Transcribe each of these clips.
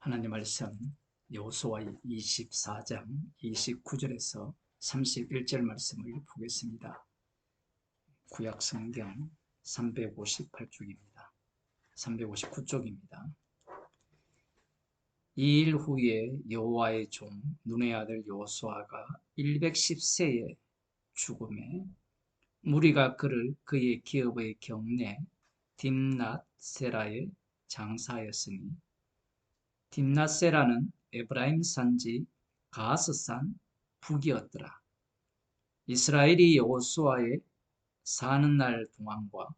하나님 말씀 여호수아 24장 29절에서 31절 말씀을 보겠습니다. 구약 성경 358쪽입니다. 359쪽입니다. 이 일 후에 여호와의 종 눈의 아들 여호수아가 110세에 죽음에 무리가 그를 그의 기업의 경내 딥낫세라에 장사하였으니 딥낫세라는 에브라임 산지 가스산 북이었더라. 이스라엘이 여호수아의 사는 날 동안과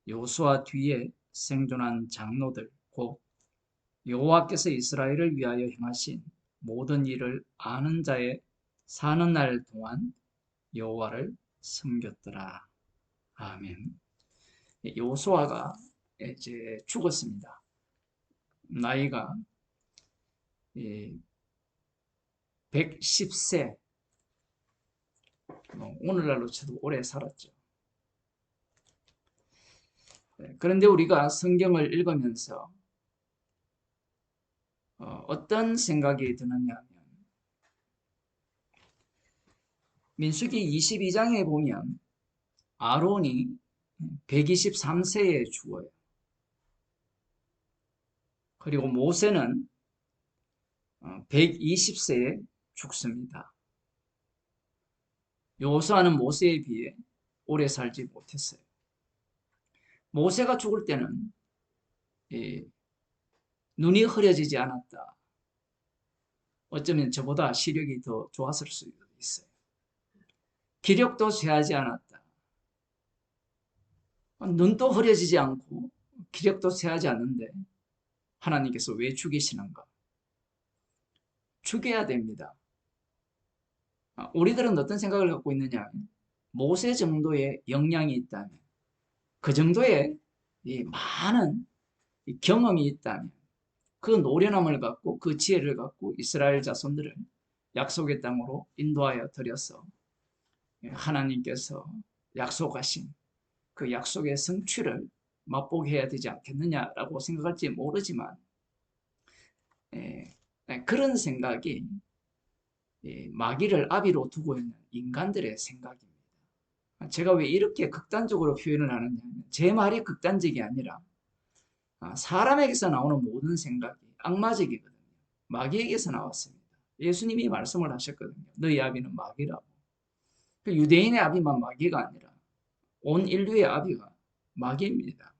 여호수아 뒤에 생존한 장로들 곧 여호와께서 이스라엘을 위하여 행하신 모든 일을 아는 자의 사는 날 동안 여호와를 섬겼더라. 아멘. 여호수아가 이제 죽었습니다. 나이가 110세, 오늘날로 쳐도 오래 살았죠. 그런데 우리가 성경을 읽으면서 어떤 생각이 드느냐 하면 민수기 22장에 보면 아론이 123세에 죽어요. 그리고 모세는 120세에 죽습니다. 여호수아는 모세에 비해 오래 살지 못했어요. 모세가 죽을 때는 눈이 흐려지지 않았다. 어쩌면 저보다 시력이 더 좋았을 수도 있어요. 기력도 쇠하지 않았다. 눈도 흐려지지 않고 기력도 쇠하지 않는데 하나님께서 왜 죽이시는가? 죽여야 됩니다. 우리들은 어떤 생각을 갖고 있느냐? 모세 정도의 역량이 있다면, 그 정도의 많은 경험이 있다면, 그 노련함을 갖고 그 지혜를 갖고 이스라엘 자손들을 약속의 땅으로 인도하여 드려서 하나님께서 약속하신 그 약속의 성취를 맛보게 해야 되지 않겠느냐라고 생각할지 모르지만 그런 생각이 마귀를 아비로 두고 있는 인간들의 생각입니다. 제가 왜 이렇게 극단적으로 표현을 하느냐면 제 말이 극단적이 아니라 사람에게서 나오는 모든 생각이 악마적이거든요. 마귀에게서 나왔습니다. 예수님이 말씀을 하셨거든요. 너희 아비는 마귀라고. 유대인의 아비만 마귀가 아니라 온 인류의 아비가 마귀입니다.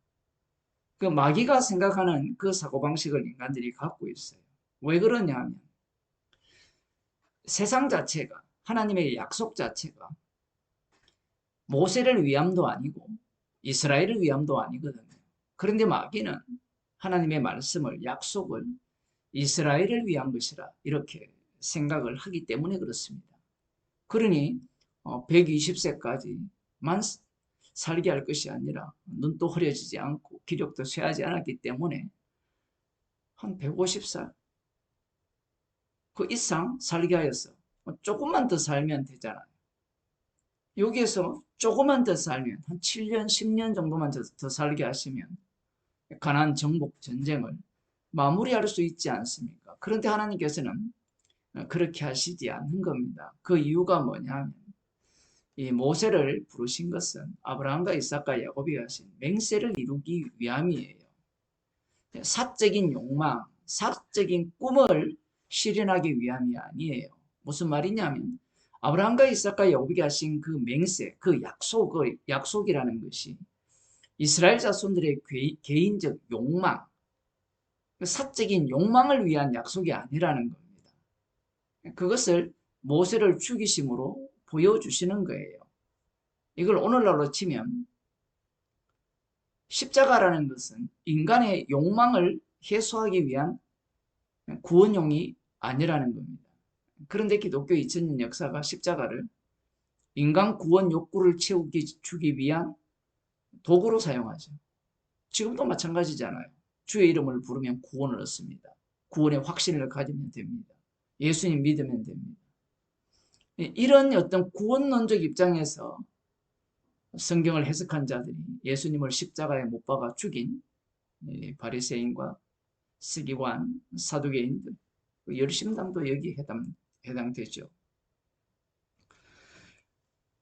그 마귀가 생각하는 그 사고방식을 인간들이 갖고 있어요. 왜 그러냐 하면 세상 자체가, 하나님의 약속 자체가 모세를 위함도 아니고 이스라엘을 위함도 아니거든요. 그런데 마귀는 하나님의 말씀을, 약속을 이스라엘을 위한 것이라 이렇게 생각을 하기 때문에 그렇습니다. 그러니 120세까지만 살게 할 것이 아니라 눈도 흐려지지 않고 기력도 쇠하지 않았기 때문에 한 150살 그 이상 살게 하였어. 조금만 더 살면 되잖아요. 여기에서 조금만 더 살면 한 7년, 10년 정도만 더 살게 하시면 가나안 정복 전쟁을 마무리할 수 있지 않습니까? 그런데 하나님께서는 그렇게 하시지 않는 겁니다. 그 이유가 뭐냐면 이 모세를 부르신 것은 아브라함과 이삭과 야곱이 하신 맹세를 이루기 위함이에요. 사적인 욕망, 사적인 꿈을 실현하기 위함이 아니에요. 무슨 말이냐면 아브라함과 이삭과 야곱이 하신 그 맹세, 그 약속이라는 것이 이스라엘 자손들의 개인적 욕망, 사적인 욕망을 위한 약속이 아니라는 겁니다. 그것을 모세를 죽이심으로 보여주시는 거예요. 이걸 오늘날로 치면 십자가라는 것은 인간의 욕망을 해소하기 위한 구원용이 아니라는 겁니다. 그런데 기독교 2000년 역사가 십자가를 인간 구원 욕구를 주기 위한 도구로 사용하죠. 지금도 마찬가지잖아요. 주의 이름을 부르면 구원을 얻습니다. 구원의 확신을 가지면 됩니다. 예수님 믿으면 됩니다. 이런 어떤 구원론적 입장에서 성경을 해석한 자들이 예수님을 십자가에 못 박아 죽인 바리새인과 서기관, 사두개인들, 열심당도 여기에 해당되죠.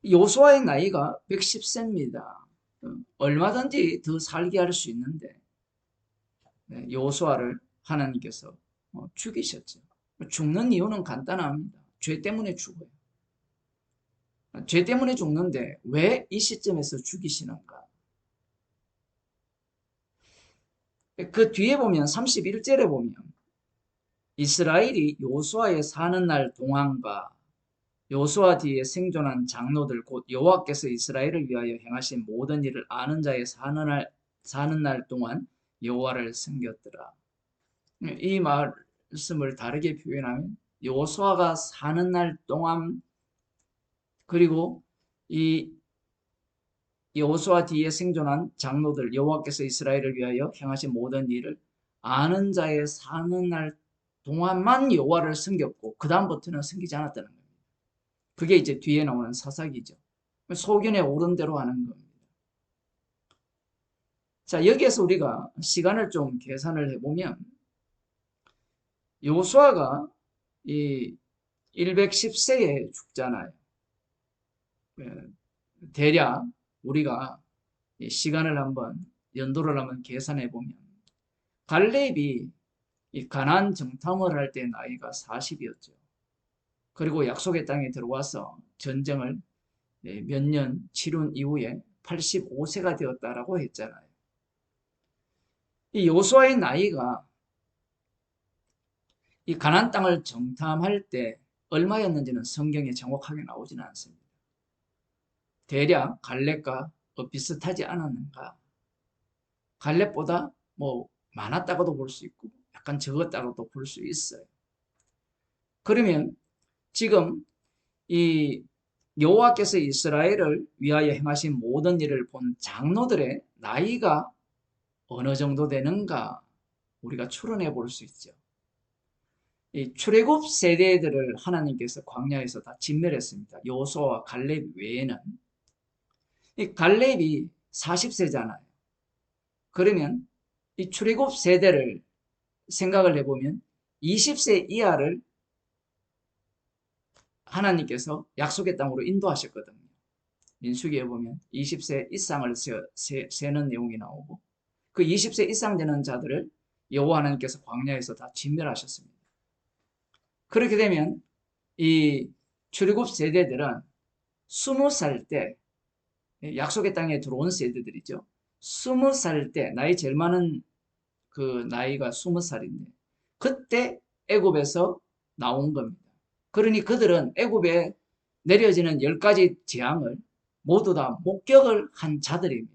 요수아의 나이가 110세입니다. 얼마든지 더 살게 할 수 있는데 요수아를 하나님께서 죽이셨죠. 죽는 이유는 간단합니다. 죄 때문에 죽어요. 죄 때문에 죽는데 왜 이 시점에서 죽이시는가? 그 뒤에 보면 31절에 보면 이스라엘이 요수아의 사는 날 동안과 요수아 뒤에 생존한 장로들 곧 여호와께서 이스라엘을 위하여 행하신 모든 일을 아는 자의 사는 날 동안 여호와를 섬겼더라. 이 말씀을 다르게 표현하면 요수아가 사는 날 동안 그리고 이 여호수아 뒤에 생존한 장로들 여호와께서 이스라엘을 위하여 행하신 모든 일을 아는 자의 사는 날 동안만 여호와를 섬겼고 그 다음부터는 섬기지 않았다는 겁니다. 그게 이제 뒤에 나오는 사사기죠. 소견에 오른 대로 하는 겁니다. 자, 여기에서 우리가 시간을 좀 계산을 해보면 요수아가 이 110세에 죽잖아요. 대략 우리가 시간을 한번 연도를 한번 계산해 보면 갈렙이 이 가나안 정탐을 할 때 나이가 40이었죠. 그리고 약속의 땅에 들어와서 전쟁을 몇 년 치룬 이후에 85세가 되었다라고 했잖아요. 이 요수아의 나이가 이 가나안 땅을 정탐할 때 얼마였는지는 성경에 정확하게 나오지는 않습니다. 대략 갈렙과 비슷하지 않았는가? 갈렙보다 뭐 많았다고도 볼 수 있고 약간 적었다고도 볼 수 있어요. 그러면 지금 이 여호와께서 이스라엘을 위하여 행하신 모든 일을 본 장로들의 나이가 어느 정도 되는가 우리가 추론해 볼 수 있죠. 이 출애굽 세대들을 하나님께서 광야에서 다 진멸했습니다. 여호수아와 갈렙 외에는. 이 갈렙이 40세잖아요. 그러면 이 출애굽 세대를 생각을 해보면 20세 이하를 하나님께서 약속의 땅으로 인도하셨거든요. 민수기에 보면 20세 이상을 세는 내용이 나오고 그 20세 이상 되는 자들을 여호와 하나님께서 광야에서 다 진멸하셨습니다. 그렇게 되면 이 출애굽 세대들은 20살 때 약속의 땅에 들어온 세대들이죠. 20살 때 나이 제일 많은 그 나이가 20살인데 그때 애굽에서 나온 겁니다. 그러니 그들은 애굽에 내려지는 10가지 재앙을 모두 다 목격을 한 자들입니다.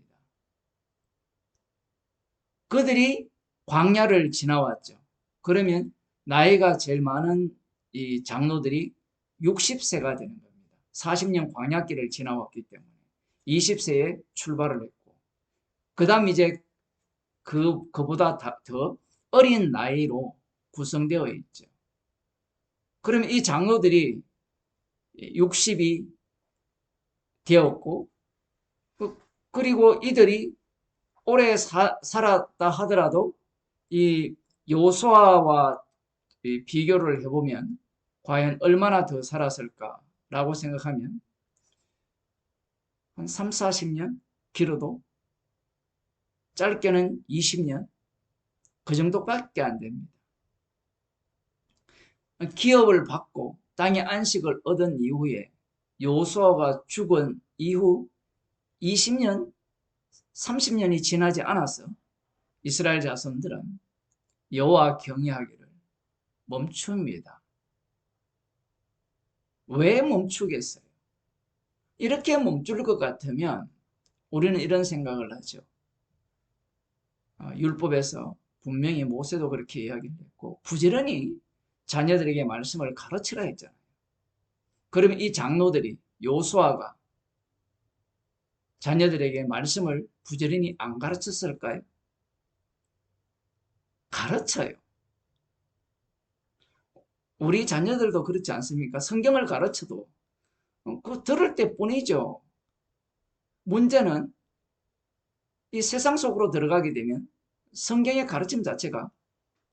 그들이 광야를 지나왔죠. 그러면 나이가 제일 많은 이 장로들이 60세가 되는 겁니다. 40년 광야길을 지나왔기 때문에 20세에 출발을 했고 그 다음 이제 그보다 더 어린 나이로 구성되어 있죠. 그러면 이 장로들이 60이 되었고 그리고 이들이 오래 살았다 하더라도 이 여호수아와 비교를 해보면 과연 얼마나 더 살았을까라고 생각하면 한 3, 40년? 길어도 짧게는 20년? 그 정도밖에 안 됩니다. 기업을 받고 땅의 안식을 얻은 이후에 여호수아가 죽은 이후 20년, 30년이 지나지 않아서 이스라엘 자손들은 여호와 경외하기를 멈춥니다. 왜 멈추겠어요? 이렇게 멈출 것 같으면 우리는 이런 생각을 하죠. 율법에서 분명히 모세도 그렇게 이야기를 했고 부지런히 자녀들에게 말씀을 가르치라 했잖아요. 그러면 이 장로들이 여호수아가 자녀들에게 말씀을 부지런히 안 가르쳤을까요? 가르쳐요. 우리 자녀들도 그렇지 않습니까? 성경을 가르쳐도 그거 들을 때뿐이죠. 문제는 이 세상 속으로 들어가게 되면 성경의 가르침 자체가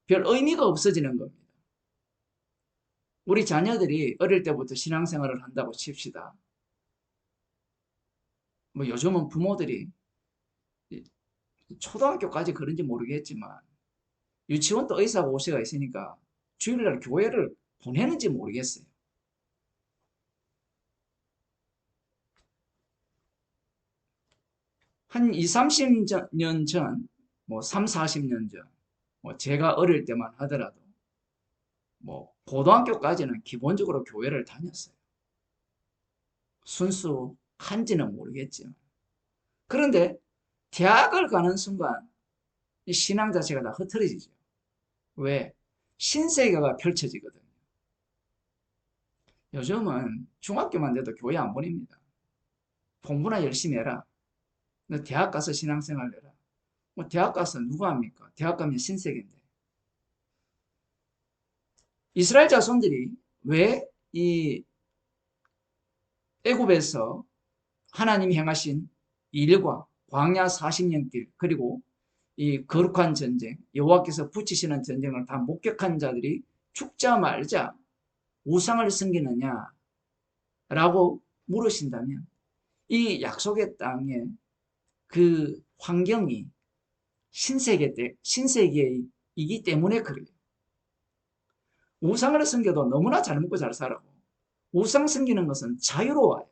별 의미가 없어지는 겁니다. 우리 자녀들이 어릴 때부터 신앙생활을 한다고 칩시다. 뭐 요즘은 부모들이 초등학교까지 그런지 모르겠지만 유치원도 의사가 오시가 있으니까 주일날 교회를 보내는지 모르겠어요. 한 20, 30년 전, 뭐 3, 40년 전, 뭐 제가 어릴 때만 하더라도 뭐 고등학교까지는 기본적으로 교회를 다녔어요. 순수한지는 모르겠지만. 그런데 대학을 가는 순간 이 신앙 자체가 다 흐트러지죠. 왜? 신세계가 펼쳐지거든요. 요즘은 중학교만 돼도 교회 안 보냅니다. 공부나 열심히 해라. 너 대학 가서 신앙생활 해라. 뭐 대학 가서 누가 합니까? 대학 가면 신세계인데. 이스라엘 자손들이 왜 이 애굽에서 하나님이 행하신 일과 광야 40년 길 그리고 이 거룩한 전쟁 여호와께서 붙이시는 전쟁을 다 목격한 자들이 죽자 말자 우상을 섬기느냐라고 물으신다면 이 약속의 땅의 그 환경이 신세계이기 때문에 그래요. 우상을 섬겨도 너무나 잘 먹고 잘 살아고 우상 섬기는 것은 자유로워요.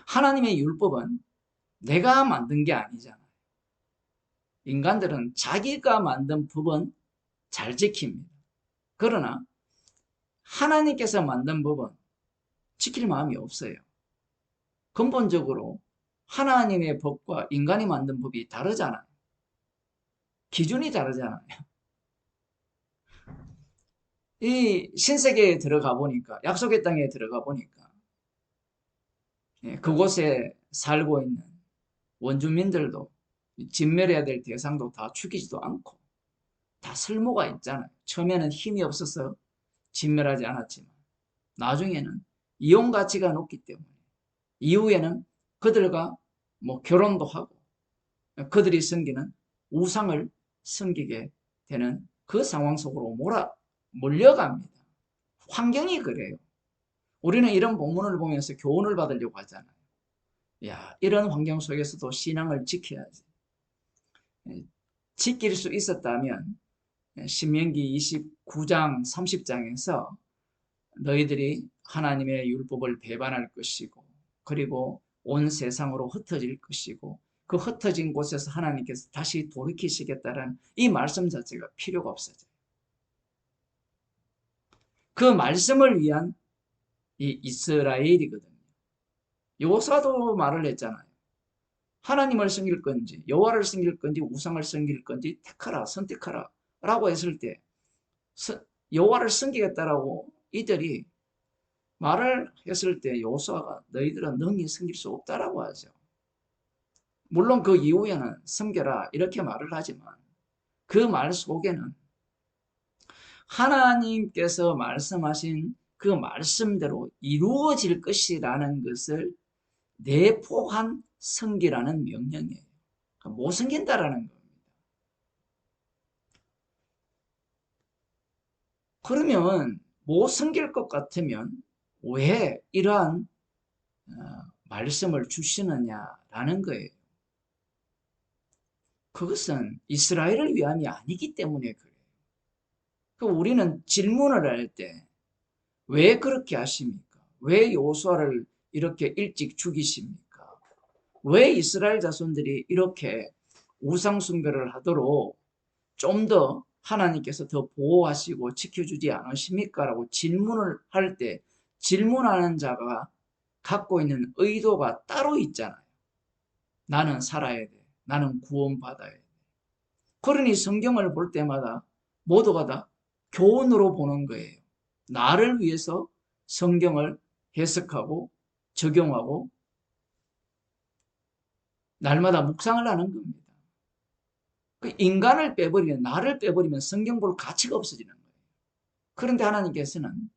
하나님의 율법은 내가 만든 게 아니잖아요. 인간들은 자기가 만든 법은 잘 지킵니다. 그러나 하나님께서 만든 법은 지킬 마음이 없어요. 근본적으로 하나님의 법과 인간이 만든 법이 다르잖아요. 기준이 다르잖아요. 이 신세계에 들어가 보니까, 약속의 땅에 들어가 보니까, 그곳에 살고 있는 원주민들도 진멸해야 될 대상도 다 죽이지도 않고, 다 쓸모가 있잖아요. 처음에는 힘이 없어서 진멸하지 않았지만, 나중에는 이용 가치가 높기 때문에, 이후에는 그들과 뭐 결혼도 하고, 그들이 섬기는 우상을 섬기게 되는 그 상황 속으로 몰려갑니다. 환경이 그래요. 우리는 이런 본문을 보면서 교훈을 받으려고 하잖아요. 야, 이런 환경 속에서도 신앙을 지켜야지. 지킬 수 있었다면 신명기 29장 30장에서 너희들이 하나님의 율법을 배반할 것이고 그리고 온 세상으로 흩어질 것이고 그 흩어진 곳에서 하나님께서 다시 돌이키시겠다는 이 말씀 자체가 필요가 없어져요. 그 말씀을 위한 이 이스라엘이거든요. 여호사도 말을 했잖아요. 하나님을 섬길 건지 여호와를 섬길 건지 우상을 섬길 건지 택하라 선택하라 라고 했을 때 여호와를 섬기겠다라고 이들이 말을 했을 때 여호수아가 너희들은 능히 섬길 수 없다라고 하죠. 물론 그 이후에는 섬겨라 이렇게 말을 하지만 그 말 속에는 하나님께서 말씀하신 그 말씀대로 이루어질 것이라는 것을 내포한 섬기라는 명령이에요. 못 섬긴다라는 겁니다. 그러면 못 섬길 것 같으면 왜 이러한 말씀을 주시느냐라는 거예요. 그것은 이스라엘을 위함이 아니기 때문에 그래요. 우리는 질문을 할 때 왜 그렇게 하십니까? 왜 여호수아를 이렇게 일찍 죽이십니까? 왜 이스라엘 자손들이 이렇게 우상 숭배를 하도록 좀 더 하나님께서 더 보호하시고 지켜주지 않으십니까? 라고 질문을 할 때 질문하는 자가 갖고 있는 의도가 따로 있잖아요. 나는 살아야 돼. 나는 구원받아야 돼. 그러니 성경을 볼 때마다 모두가 다 교훈으로 보는 거예요. 나를 위해서 성경을 해석하고 적용하고 날마다 묵상을 하는 겁니다. 그 인간을 빼버리면 나를 빼버리면 성경 볼 가치가 없어지는 거예요. 그런데 하나님께서는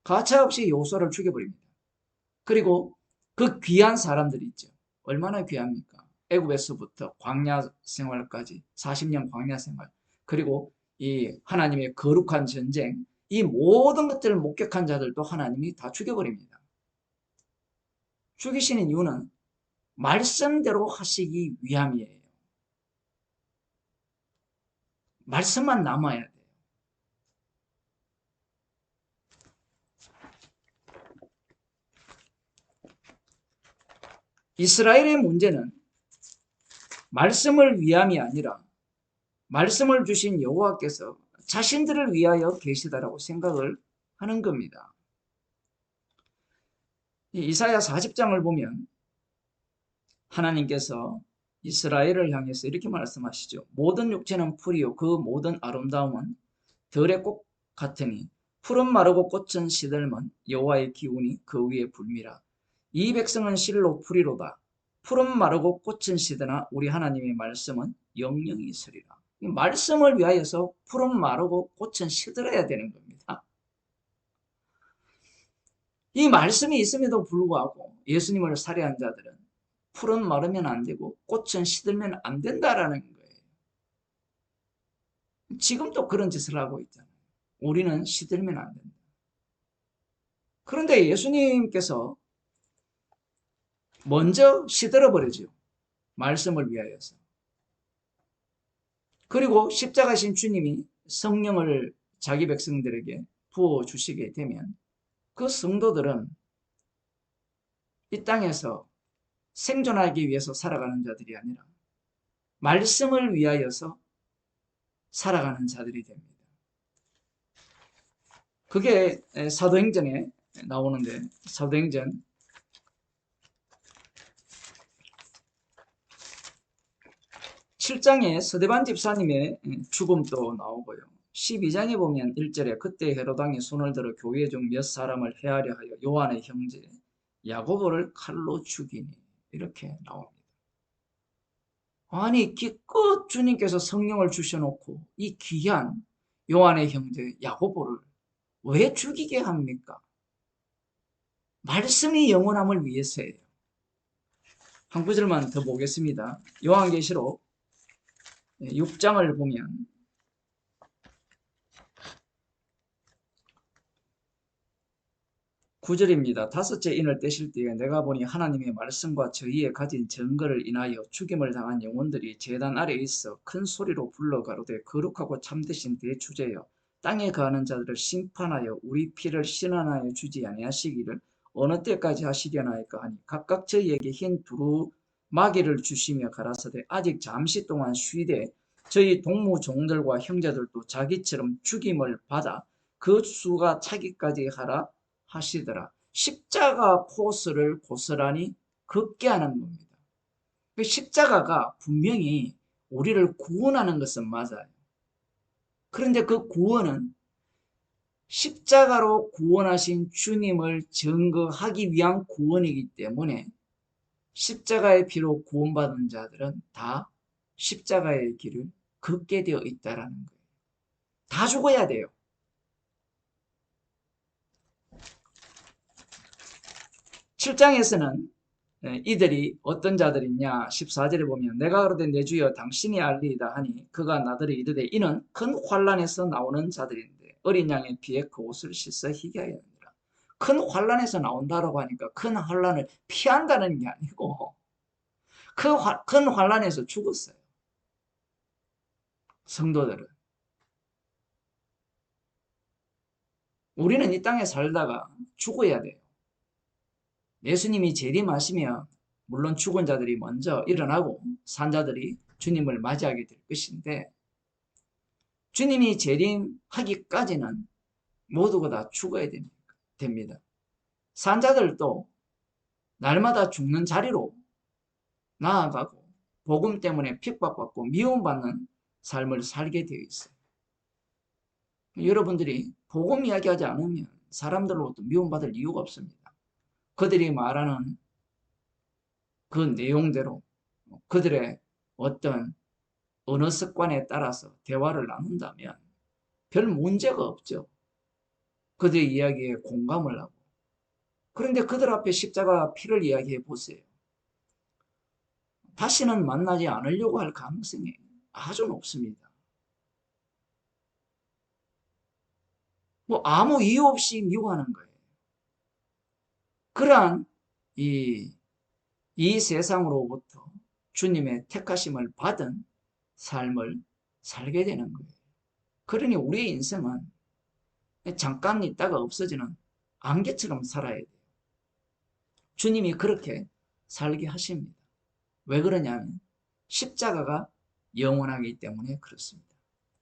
가차 없이 요소를 죽여버립니다. 그리고 그 귀한 사람들이 있죠. 얼마나 귀합니까? 애굽에서부터 광야 생활까지 40년 광야 생활 그리고 이 하나님의 거룩한 전쟁, 이 모든 것들을 목격한 자들도 하나님이 다 죽여버립니다. 죽이시는 이유는 말씀대로 하시기 위함이에요. 말씀만 남아야 돼요. 이스라엘의 문제는 말씀을 위함이 아니라 말씀을 주신 여호와께서 자신들을 위하여 계시다라고 생각을 하는 겁니다. 이사야 40장을 보면 하나님께서 이스라엘을 향해서 이렇게 말씀하시죠. 모든 육체는 풀이요 그 모든 아름다움은 들의 꽃 같으니 푸른 마르고 꽃은 시들면 여호와의 기운이 그 위에 불미라. 이 백성은 실로 풀이로다. 푸른 마르고 꽃은 시드나 우리 하나님의 말씀은 영영이 있으리라. 이 말씀을 위하여서 푸른 마르고 꽃은 시들어야 되는 겁니다. 이 말씀이 있음에도 불구하고 예수님을 살해한 자들은 풀은 마르면 안 되고 꽃은 시들면 안 된다라는 거예요. 지금도 그런 짓을 하고 있잖아요. 우리는 시들면 안 된다. 그런데 예수님께서 먼저 시들어 버리죠. 말씀을 위하여서. 그리고 십자가신 주님이 성령을 자기 백성들에게 부어주시게 되면 그 성도들은 이 땅에서 생존하기 위해서 살아가는 자들이 아니라 말씀을 위하여서 살아가는 자들이 됩니다. 그게 사도행전에 나오는데 사도행전 7장에 서대반 집사님의 죽음도 나오고요. 12장에 보면 1절에 그때 헤로당이 손을 들어 교회 중 몇 사람을 헤아려 하여 요한의 형제 야고보를 칼로 죽이니 이렇게 나옵니다. 아니 기껏 주님께서 성령을 주셔놓고 이 귀한 요한의 형제 야고보를 왜 죽이게 합니까? 말씀이 영원함을 위해서예요. 한 구절만 더 보겠습니다. 요한계시록 6장을 보면 9절입니다. 다섯째 인을 떼실 때에 내가 보니 하나님의 말씀과 저희의 가진 증거를 인하여 죽임을 당한 영혼들이 제단 아래에 있어 큰 소리로 불러 가로되 거룩하고 참되신 대주제여 땅에 거하는 자들을 심판하여 우리 피를 신원하여 주지 아니하시기를 어느 때까지 하시려나이까 하니 각각 저희에게 흰 두루마기를 주시며 가라사대 아직 잠시 동안 쉬되 저희 동무 종들과 형제들도 자기처럼 죽임을 받아 그 수가 차기까지 하라 하시더라. 십자가 코스를 고스란히 걷게 하는 겁니다. 그 십자가가 분명히 우리를 구원하는 것은 맞아요. 그런데 그 구원은 십자가로 구원하신 주님을 증거하기 위한 구원이기 때문에 십자가의 피로 구원받은 자들은 다 십자가의 길을 걷게 되어 있다는 거예요. 다 죽어야 돼요. 7장에서는 이들이 어떤 자들이냐 14절에 보면 내가 그러되 내 주여 당신이 알리이다 하니 그가 나더러 이르되 이는 큰 환란에서 나오는 자들인데 어린 양의 피에 그 옷을 씻어 희게 하였느니라. 큰 환란에서 나온다라고 하니까 큰 환란을 피한다는 게 아니고 큰 환란에서 죽었어요. 성도들은. 우리는 이 땅에 살다가 죽어야 돼요. 예수님이 재림하시면 물론 죽은 자들이 먼저 일어나고 산 자들이 주님을 맞이하게 될 것인데 주님이 재림하기까지는 모두가 다 죽어야 됩니다. 산 자들도 날마다 죽는 자리로 나아가고 복음 때문에 핍박받고 미움받는 삶을 살게 되어 있어요. 여러분들이 복음 이야기하지 않으면 사람들로부터 미움받을 이유가 없습니다. 그들이 말하는 그 내용대로 그들의 어떤 언어 습관에 따라서 대화를 나눈다면 별 문제가 없죠. 그들의 이야기에 공감을 하고. 그런데 그들 앞에 십자가 피를 이야기해 보세요. 다시는 만나지 않으려고 할 가능성이 아주 높습니다. 뭐 아무 이유 없이 미워하는 거예요. 그러한 이 세상으로부터 주님의 택하심을 받은 삶을 살게 되는 거예요. 그러니 우리의 인생은 잠깐 있다가 없어지는 안개처럼 살아야 돼요. 주님이 그렇게 살게 하십니다. 왜 그러냐면 십자가가 영원하기 때문에 그렇습니다.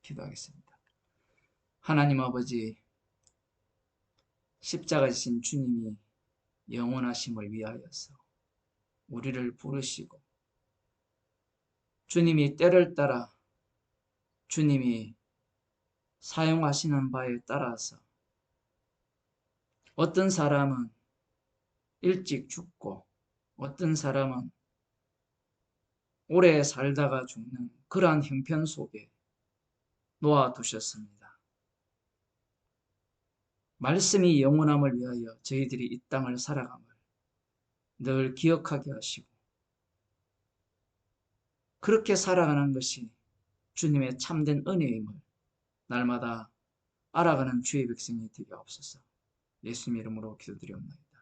기도하겠습니다. 하나님 아버지, 십자가 지신 주님이 영원하심을 위하여서 우리를 부르시고 주님이 때를 따라 주님이 사용하시는 바에 따라서 어떤 사람은 일찍 죽고 어떤 사람은 오래 살다가 죽는 그러한 형편 속에 놓아두셨습니다. 말씀이 영원함을 위하여 저희들이 이 땅을 살아감을 늘 기억하게 하시고 그렇게 살아가는 것이 주님의 참된 은혜임을 날마다 알아가는 주의 백성이 되게 하옵소서. 예수님 이름으로 기도드리옵나이다.